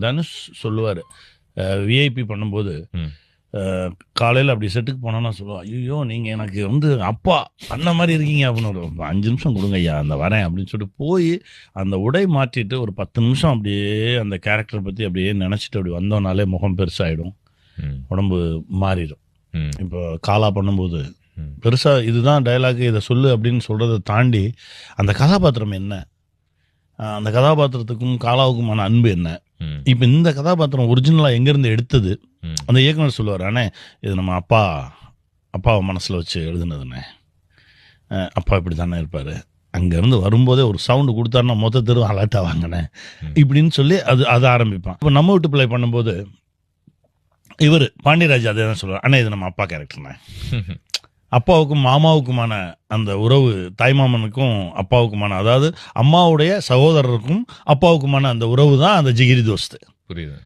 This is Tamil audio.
தனுஷ் சொல்லுவார் விஐபி பண்ணும்போது ம். காலையில் அப்படி செட்டுக்கு போனோன்னா சொல்லுவாள், ஐயோ நீங்கள் எனக்கு வந்து அப்பா அந்த மாதிரி இருக்கீங்க அப்படின்னு. ஒரு 5 நிமிஷம் கொடுங்க ஐயா அந்த வரேன் அப்படின்னு சொல்லிட்டு போய் அந்த உடை மாற்றிட்டு ஒரு 10 நிமிஷம் அப்படியே அந்த கேரக்டரை பற்றி அப்படியே நினச்சிட்டு அப்படி வந்தோம்னாலே முகம் பெருசாகிடும், ம். உடம்பு மாறிடும். ம். இப்போ காலா பண்ணும்போது ம். பெருசாக இதுதான் டைலாக் இதை சொல்லு அப்படின்னு சொல்கிறத தாண்டி அந்த கதாபாத்திரம் என்ன, அந்த கதாபாத்திரத்துக்கும் காலாவுக்குமான அன்பு என்ன, ம். இப்போ இந்த கதாபாத்திரம் ஒரிஜினலாக எங்கேருந்து எடுத்தது, ம். அந்த இயக்குனர் சொல்லுவார், அண்ணே இது நம்ம அப்பாவை மனசில் வச்சு எழுதுனதுண்ணே, அப்பா இப்படி தானே இருப்பார், அங்கேருந்து வரும்போதே ஒரு சவுண்டு கொடுத்தாருன்னா மொத்த தெருவும் அலர்ட் ஆவாங்கண்ணே இப்படின்னு சொல்லி அது ஆரம்பிப்பான். இப்போ நம்ம வீட்டு பிள்ளை பண்ணும்போது இவர் பாண்டியராஜ் அதே தான் சொல்லுவார், அண்ணே இது நம்ம அப்பா கேரக்டர்ண்ணே. அப்பாவுக்கும் மாமாவுக்குமான அந்த உறவு, தாய்மாமனுக்கும் அப்பாவுக்குமான, அதாவது அம்மாவுடைய சகோதரருக்கும் அப்பாவுக்குமான அந்த உறவு தான் அந்த ஜிகிரி தோஸ்து. புரியுது.